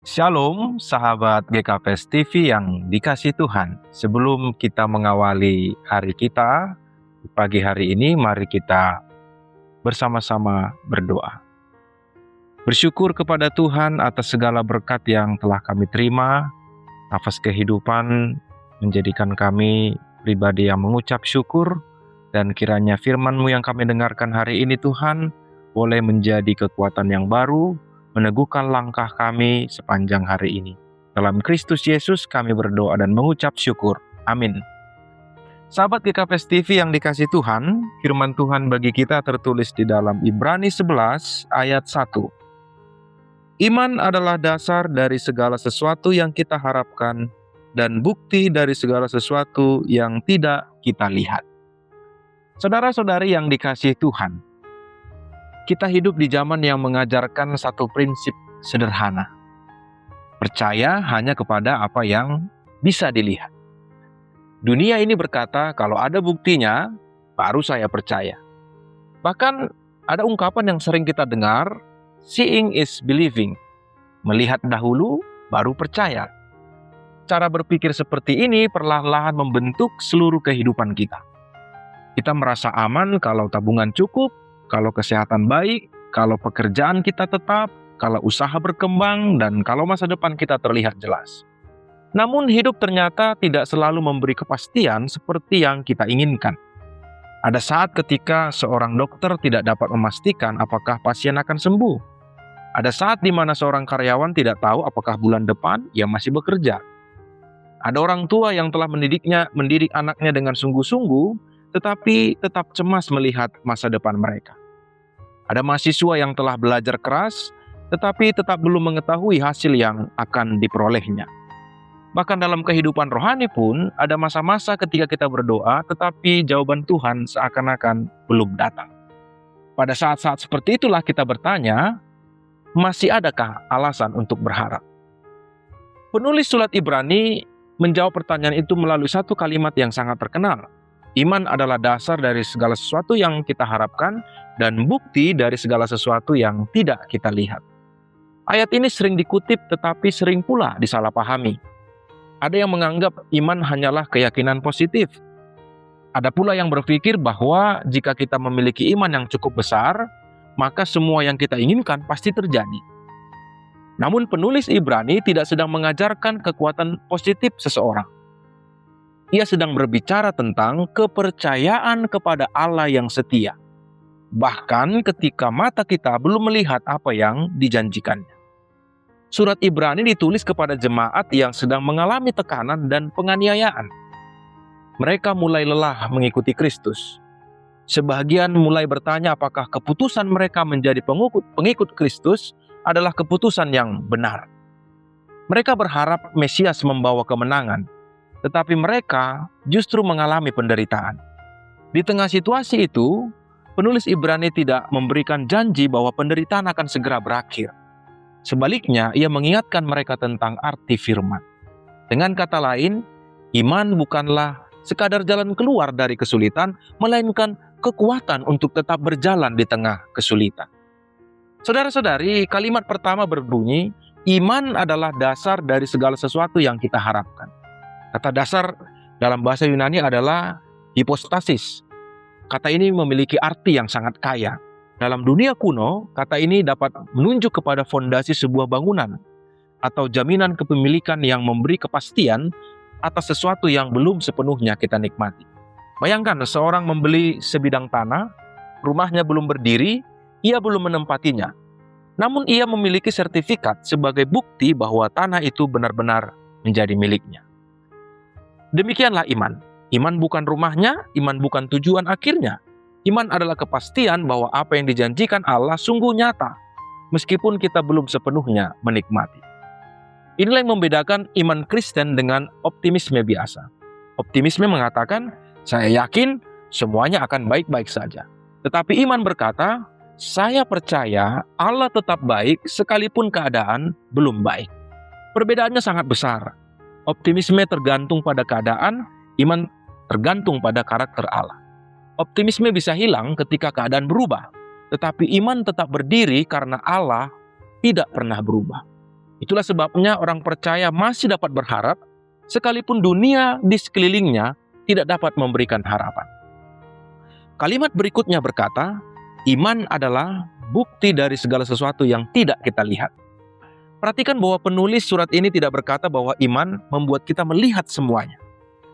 Shalom, sahabat GKPS TV yang dikasihi Tuhan. Sebelum kita mengawali hari kita, di pagi hari ini mari kita bersama-sama berdoa. Bersyukur kepada Tuhan atas segala berkat yang telah kami terima, nafas kehidupan menjadikan kami pribadi yang mengucap syukur, dan kiranya firman-Mu yang kami dengarkan hari ini Tuhan, boleh menjadi kekuatan yang baru, meneguhkan langkah kami sepanjang hari ini. Dalam Kristus Yesus kami berdoa dan mengucap syukur. Amin. Sahabat GKPS TV yang dikasihi Tuhan, firman Tuhan bagi kita tertulis di dalam Ibrani 11 ayat 1. Iman adalah dasar dari segala sesuatu yang kita harapkan dan bukti dari segala sesuatu yang tidak kita lihat. Saudara-saudari yang dikasihi Tuhan, kita hidup di zaman yang mengajarkan satu prinsip sederhana. Percaya hanya kepada apa yang bisa dilihat. Dunia ini berkata, kalau ada buktinya, baru saya percaya. Bahkan ada ungkapan yang sering kita dengar, seeing is believing. Melihat dahulu, baru percaya. Cara berpikir seperti ini perlahan-lahan membentuk seluruh kehidupan kita. Kita merasa aman kalau tabungan cukup, kalau kesehatan baik, kalau pekerjaan kita tetap, kalau usaha berkembang, dan kalau masa depan kita terlihat jelas. Namun hidup ternyata tidak selalu memberi kepastian seperti yang kita inginkan. Ada saat ketika seorang dokter tidak dapat memastikan apakah pasien akan sembuh. Ada saat di mana seorang karyawan tidak tahu apakah bulan depan ia masih bekerja. Ada orang tua yang telah mendidik anaknya dengan sungguh-sungguh, tetapi tetap cemas melihat masa depan mereka. Ada mahasiswa yang telah belajar keras, tetapi tetap belum mengetahui hasil yang akan diperolehnya. Bahkan dalam kehidupan rohani pun, ada masa-masa ketika kita berdoa, tetapi jawaban Tuhan seakan-akan belum datang. Pada saat-saat seperti itulah kita bertanya, masih adakah alasan untuk berharap? Penulis surat Ibrani menjawab pertanyaan itu melalui satu kalimat yang sangat terkenal. Iman adalah dasar dari segala sesuatu yang kita harapkan dan bukti dari segala sesuatu yang tidak kita lihat. Ayat ini sering dikutip tetapi sering pula disalahpahami. Ada yang menganggap iman hanyalah keyakinan positif. Ada pula yang berpikir bahwa jika kita memiliki iman yang cukup besar, maka semua yang kita inginkan pasti terjadi. Namun penulis Ibrani tidak sedang mengajarkan kekuatan positif seseorang. Ia sedang berbicara tentang kepercayaan kepada Allah yang setia. Bahkan ketika mata kita belum melihat apa yang dijanjikannya. Surat Ibrani ditulis kepada jemaat yang sedang mengalami tekanan dan penganiayaan. Mereka mulai lelah mengikuti Kristus. Sebagian mulai bertanya apakah keputusan mereka menjadi pengikut Kristus adalah keputusan yang benar. Mereka berharap Mesias membawa kemenangan. Tetapi mereka justru mengalami penderitaan. Di tengah situasi itu, penulis Ibrani tidak memberikan janji bahwa penderitaan akan segera berakhir. Sebaliknya, ia mengingatkan mereka tentang arti firman. Dengan kata lain, iman bukanlah sekadar jalan keluar dari kesulitan, melainkan kekuatan untuk tetap berjalan di tengah kesulitan. Saudara-saudari, kalimat pertama berbunyi, iman adalah dasar dari segala sesuatu yang kita harapkan. Kata dasar dalam bahasa Yunani adalah hipostasis. Kata ini memiliki arti yang sangat kaya. Dalam dunia kuno, kata ini dapat menunjuk kepada fondasi sebuah bangunan atau jaminan kepemilikan yang memberi kepastian atas sesuatu yang belum sepenuhnya kita nikmati. Bayangkan seorang membeli sebidang tanah, rumahnya belum berdiri, ia belum menempatinya. Namun ia memiliki sertifikat sebagai bukti bahwa tanah itu benar-benar menjadi miliknya. Demikianlah iman. Iman bukan rumahnya, iman bukan tujuan akhirnya. Iman adalah kepastian bahwa apa yang dijanjikan Allah sungguh nyata, meskipun kita belum sepenuhnya menikmati. Inilah yang membedakan iman Kristen dengan optimisme biasa. Optimisme mengatakan, saya yakin semuanya akan baik-baik saja. Tetapi iman berkata, saya percaya Allah tetap baik sekalipun keadaan belum baik. Perbedaannya sangat besar. Optimisme tergantung pada keadaan, iman tergantung pada karakter Allah. Optimisme bisa hilang ketika keadaan berubah, tetapi iman tetap berdiri karena Allah tidak pernah berubah. Itulah sebabnya orang percaya masih dapat berharap, sekalipun dunia di sekelilingnya tidak dapat memberikan harapan. Kalimat berikutnya berkata, iman adalah bukti dari segala sesuatu yang tidak kita lihat. Perhatikan bahwa penulis surat ini tidak berkata bahwa iman membuat kita melihat semuanya.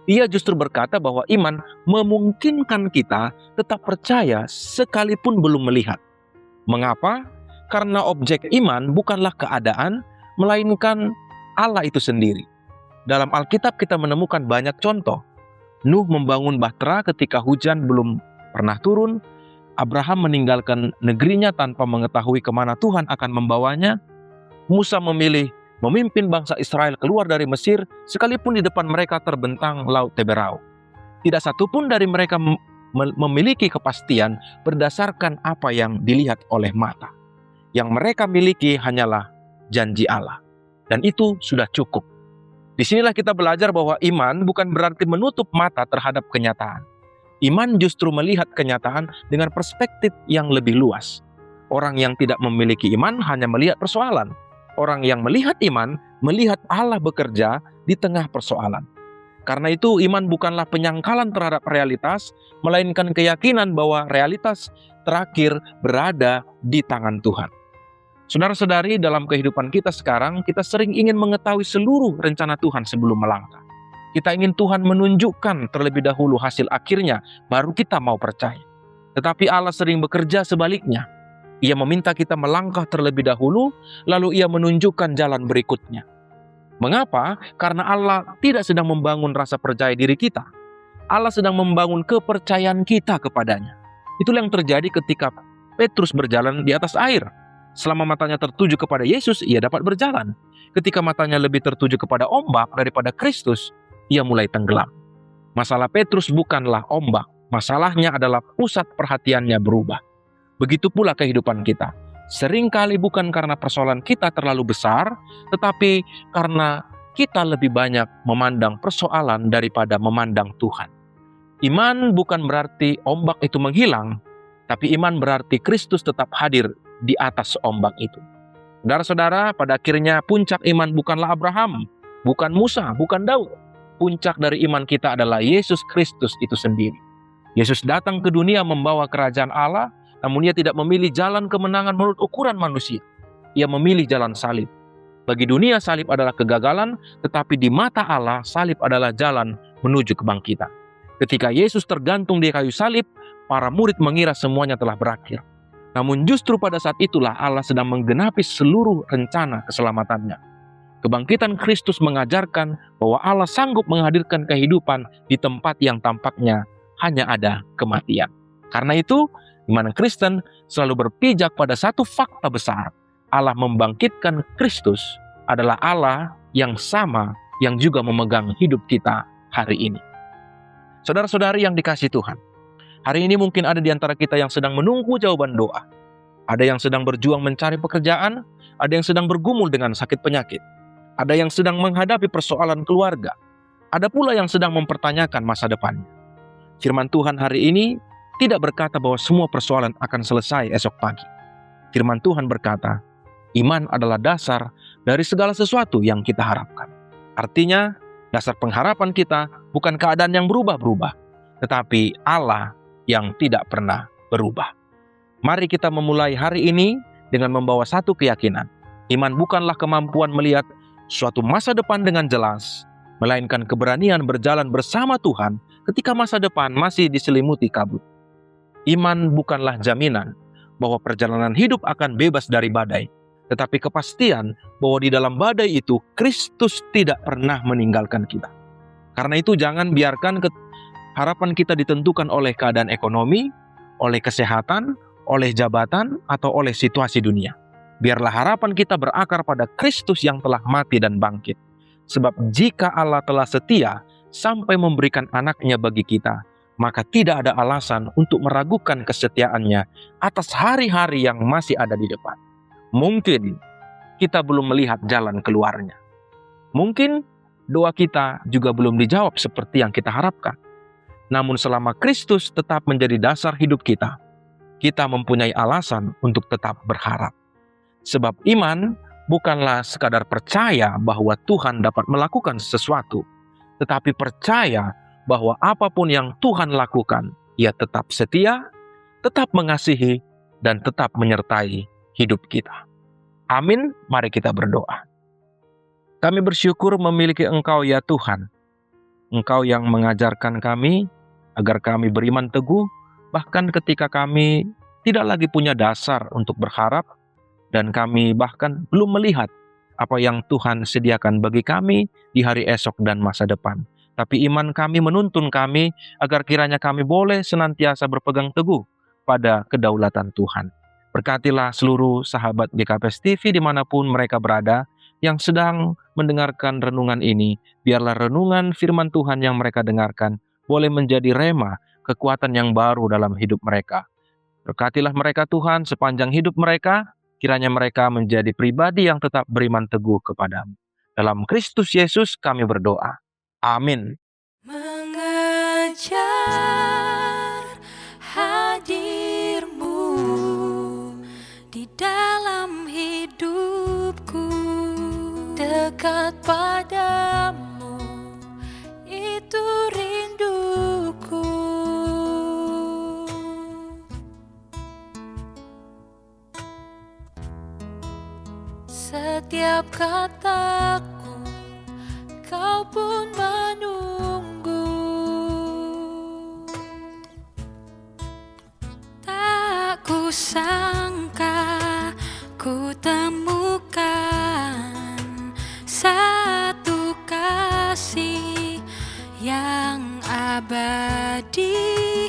Ia justru berkata bahwa iman memungkinkan kita tetap percaya sekalipun belum melihat. Mengapa? Karena objek iman bukanlah keadaan, melainkan Allah itu sendiri. Dalam Alkitab kita menemukan banyak contoh. Nuh membangun bahtera ketika hujan belum pernah turun. Abraham meninggalkan negerinya tanpa mengetahui kemana Tuhan akan membawanya. Musa memilih memimpin bangsa Israel keluar dari Mesir, sekalipun di depan mereka terbentang Laut Teberau. Tidak satupun dari mereka memiliki kepastian berdasarkan apa yang dilihat oleh mata. Yang mereka miliki hanyalah janji Allah. Dan itu sudah cukup. Disinilah kita belajar bahwa iman bukan berarti menutup mata terhadap kenyataan. Iman justru melihat kenyataan dengan perspektif yang lebih luas. Orang yang tidak memiliki iman hanya melihat persoalan. Orang yang melihat iman, melihat Allah bekerja di tengah persoalan. Karena itu iman bukanlah penyangkalan terhadap realitas, melainkan keyakinan bahwa realitas terakhir berada di tangan Tuhan. Saudara-saudari, dalam kehidupan kita sekarang, kita sering ingin mengetahui seluruh rencana Tuhan sebelum melangkah. Kita ingin Tuhan menunjukkan terlebih dahulu hasil akhirnya, baru kita mau percaya. Tetapi Allah sering bekerja sebaliknya. Ia meminta kita melangkah terlebih dahulu, lalu Ia menunjukkan jalan berikutnya. Mengapa? Karena Allah tidak sedang membangun rasa percaya diri kita. Allah sedang membangun kepercayaan kita kepadanya. Itulah yang terjadi ketika Petrus berjalan di atas air. Selama matanya tertuju kepada Yesus, ia dapat berjalan. Ketika matanya lebih tertuju kepada ombak daripada Kristus, ia mulai tenggelam. Masalah Petrus bukanlah ombak, masalahnya adalah pusat perhatiannya berubah. Begitu pula kehidupan kita. Seringkali bukan karena persoalan kita terlalu besar, tetapi karena kita lebih banyak memandang persoalan daripada memandang Tuhan. Iman bukan berarti ombak itu menghilang, tapi iman berarti Kristus tetap hadir di atas ombak itu. Saudara-saudara, pada akhirnya puncak iman bukanlah Abraham, bukan Musa, bukan Daud. Puncak dari iman kita adalah Yesus Kristus itu sendiri. Yesus datang ke dunia membawa kerajaan Allah, namun Ia tidak memilih jalan kemenangan menurut ukuran manusia. Ia memilih jalan salib. Bagi dunia salib adalah kegagalan, tetapi di mata Allah salib adalah jalan menuju kebangkitan. Ketika Yesus tergantung di kayu salib, para murid mengira semuanya telah berakhir. Namun justru pada saat itulah Allah sedang menggenapi seluruh rencana keselamatannya. Kebangkitan Kristus mengajarkan bahwa Allah sanggup menghadirkan kehidupan di tempat yang tampaknya hanya ada kematian. Karena itu, iman Kristen selalu berpijak pada satu fakta besar. Allah membangkitkan Kristus adalah Allah yang sama yang juga memegang hidup kita hari ini. Saudara-saudari yang dikasihi Tuhan, hari ini mungkin ada di antara kita yang sedang menunggu jawaban doa. Ada yang sedang berjuang mencari pekerjaan, ada yang sedang bergumul dengan sakit penyakit. Ada yang sedang menghadapi persoalan keluarga. Ada pula yang sedang mempertanyakan masa depannya. Firman Tuhan hari ini tidak berkata bahwa semua persoalan akan selesai esok pagi. Firman Tuhan berkata, iman adalah dasar dari segala sesuatu yang kita harapkan. Artinya, dasar pengharapan kita bukan keadaan yang berubah-berubah, tetapi Allah yang tidak pernah berubah. Mari kita memulai hari ini dengan membawa satu keyakinan. Iman bukanlah kemampuan melihat suatu masa depan dengan jelas, melainkan keberanian berjalan bersama Tuhan ketika masa depan masih diselimuti kabut. Iman bukanlah jaminan bahwa perjalanan hidup akan bebas dari badai, tetapi kepastian bahwa di dalam badai itu Kristus tidak pernah meninggalkan kita. Karena itu jangan biarkan harapan kita ditentukan oleh keadaan ekonomi, oleh kesehatan, oleh jabatan, atau oleh situasi dunia. Biarlah harapan kita berakar pada Kristus yang telah mati dan bangkit. Sebab jika Allah telah setia sampai memberikan anaknya bagi kita, maka tidak ada alasan untuk meragukan kesetiaannya atas hari-hari yang masih ada di depan. Mungkin kita belum melihat jalan keluarnya. Mungkin doa kita juga belum dijawab seperti yang kita harapkan. Namun selama Kristus tetap menjadi dasar hidup kita, kita mempunyai alasan untuk tetap berharap. Sebab iman bukanlah sekadar percaya bahwa Tuhan dapat melakukan sesuatu, tetapi percaya bahwa apapun yang Tuhan lakukan, Ia tetap setia, tetap mengasihi, dan tetap menyertai hidup kita. Amin, mari kita berdoa. Kami bersyukur memiliki Engkau ya Tuhan. Engkau yang mengajarkan kami agar kami beriman teguh, bahkan ketika kami tidak lagi punya dasar untuk berharap, dan kami bahkan belum melihat apa yang Tuhan sediakan bagi kami di hari esok dan masa depan. Tapi iman kami menuntun kami agar kiranya kami boleh senantiasa berpegang teguh pada kedaulatan Tuhan. Berkatilah seluruh sahabat GKPS TV dimanapun mereka berada yang sedang mendengarkan renungan ini. Biarlah renungan firman Tuhan yang mereka dengarkan boleh menjadi rema, kekuatan yang baru dalam hidup mereka. Berkatilah mereka Tuhan sepanjang hidup mereka, kiranya mereka menjadi pribadi yang tetap beriman teguh kepadamu. Dalam Kristus Yesus kami berdoa. Amin. Mengejar hadir-Mu di dalam hidupku, dekat padamu, itu rinduku. Setiap kataku, Kau pun menunggu. Tak kusangka ku temukan satu kasih yang abadi.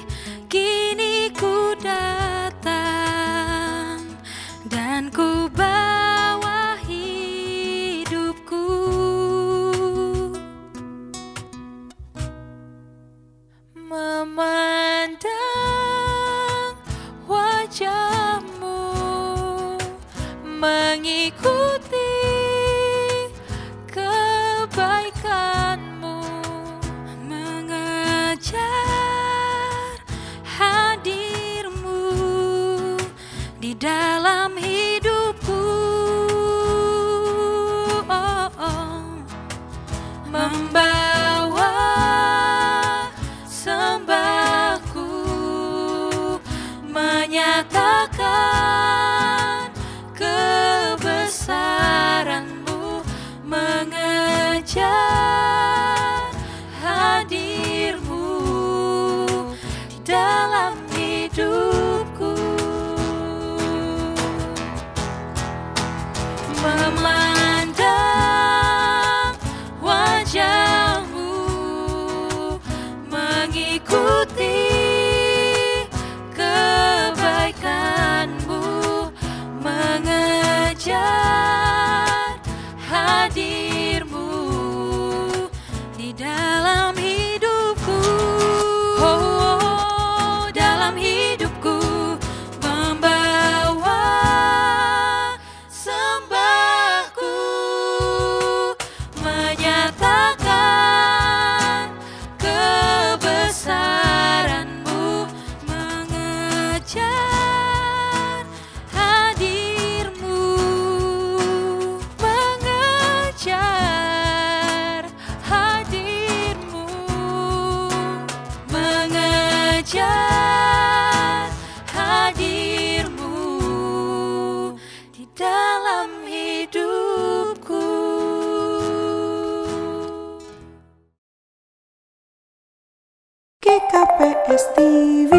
Kini ku datang dan ku bawa hidupku, memandang wajah-Mu, mengikuti kebaikan-Mu, mengejar hadir-Mu di dalam hidupku. Membawa sembahku, menyatakan kebesaran-Mu, mengejar hadir-Mu di dalam hidupku. Memandang wajah-Mu, mengikuti kebaikan-Mu, mengejar hadir-Mu di dalam hidupku. Oh, dalam hidupku, membawa sembahku, menyatakan kebesaran-Mu, mengejar hadir-Mu, mengejar hadir-Mu, mengejar hadir-Mu di dalam hidupku. GKPS TV